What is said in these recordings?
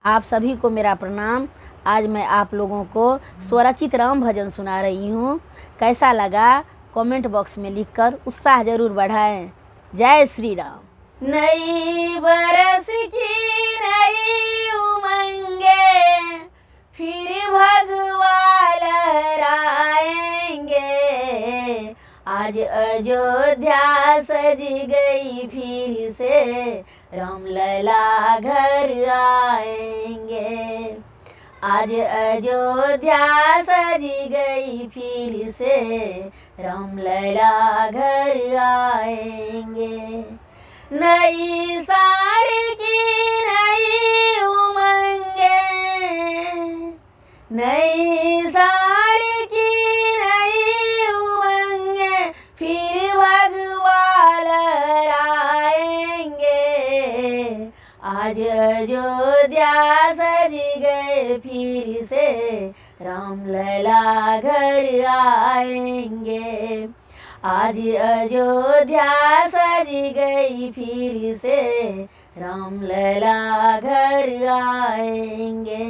आप सभी को मेरा प्रणाम। आज मैं आप लोगों को स्वरचित राम भजन सुना रही हूँ। कैसा लगा कमेंट बॉक्स में लिखकर उत्साह जरूर बढ़ाएं। जय श्री राम। नई बरस की नई उमंगे, फिर भगवा लहराएंगे। आज अयोध्या सज गई फिर से, राम लला घर आएंगे। आज अयोध्या सज गई फिर से, राम लला घर आएंगे। नई साल की नई उमंगे, नई साल की नई उमंगे, फिर भगवा लहराएंगे। आज अयोध्या सज गए फिर से, राम लला घर आएंगे। आज अयोध्या सज गई फिर से, राम लला घर आएंगे।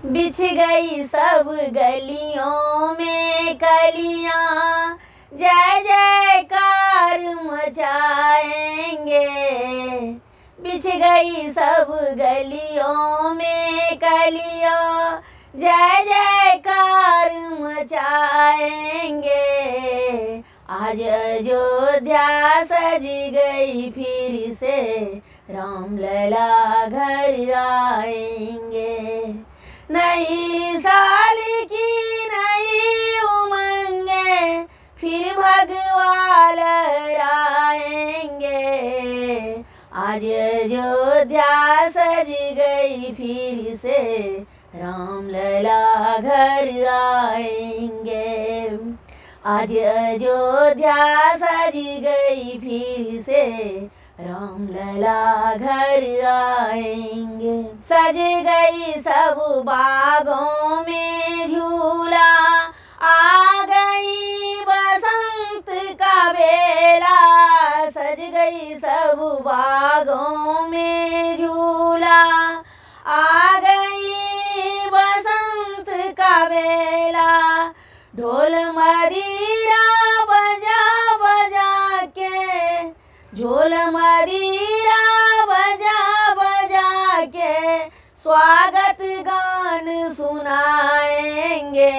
बिछ गई सब गलियों में कलियां, जय जयकार मचाएंगे। बिछ गई सब गलियों में कलियां, जय जयकार मचाएंगे। आज अयोध्या सज गई फिर से, राम लला घर आएंगे। नई साल की नई उमंगे, फिर भगवा लहराएंगे। आज अयोध्या सज गई फिर से, राम लला घर आएंगे। आज अयोध्या सज गई फिर से, राम लला घर आएंगे। सज गई सब बागों में झूला, आ गई बसंत का बेला। सज गई सब बागों में झूला, आ गई बसंत का बेला। ढोल मदीरा बजा बजा के, ढोल मदीरा बजा बजा के, स्वागत गान सुनाएंगे।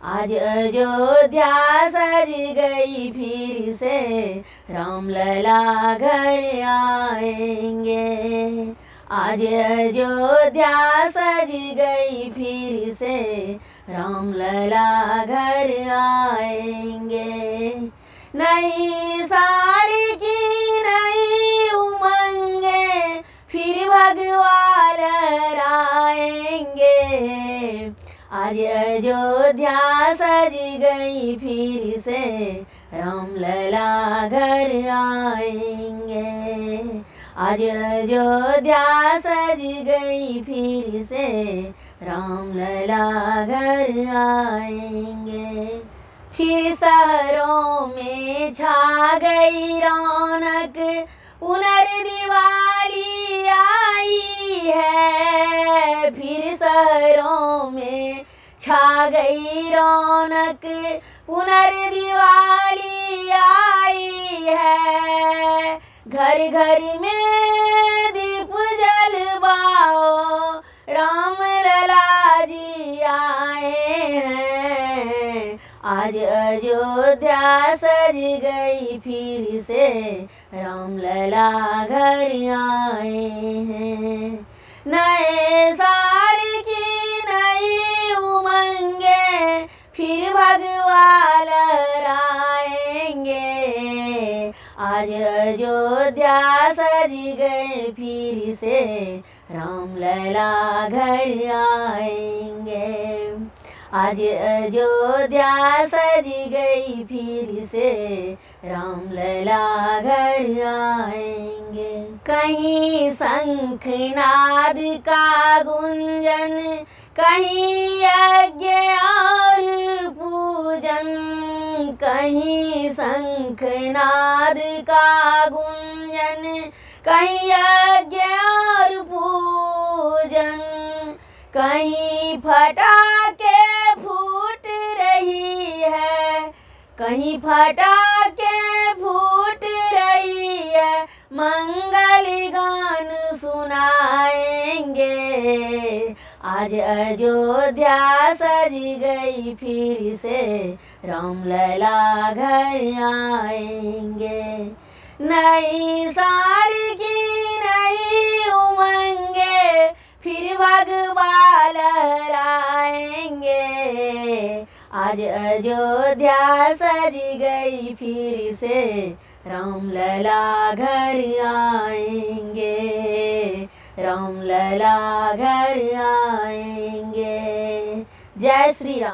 आज अयोध्या सज गई फिर से, राम लला घर आएंगे। आज अयोध्या सज गई फिर से, राम लला घर आएंगे। नई साल की नई उमंगे, फिर भगवा लहराएंगे। आज अयोध्या सज गई फिर से, राम लला घर आएंगे। आज अयोध्या सज गई फिर से, राम लला घर आएंगे। फिर शहरों में छा गई रौनक, पुनर्दिवाली आई है। फिर शहरों में छा गई रौनक, पुनर्दिवाली आई है। घर घर में दीप जलवाओ, राम लला जी आए हैं। आज अयोध्या सज गई फिर से, राम लला घर आए हैं। नए साल की नई उमंगे, फिर भगवा लहराएंगे। आज अयोध्या सज गए फिर से, राम लला घर आएंगे। आज अयोध्या सज गई फिर से, राम लला घर आएंगे। कहीं शंखनाद का गुंजन, कहीं यज्ञ और पूजन। कहीं शंखनाद का गुंजन, कहीं यज्ञ और पूजन। कहीं पटाखे फूट रही है, कहीं पटाखे फूट रही है, मंगल गान सुनाएंगे। आज अयोध्या सज गई फिर से, राम लला घर आएंगे। नई साल की नई उमंगे, फिर भगवा लहराएंगे। आज अयोध्या सज गई फिर से, राम लला घर आएंगे, राम लला घर आएंगे। जय श्री राम।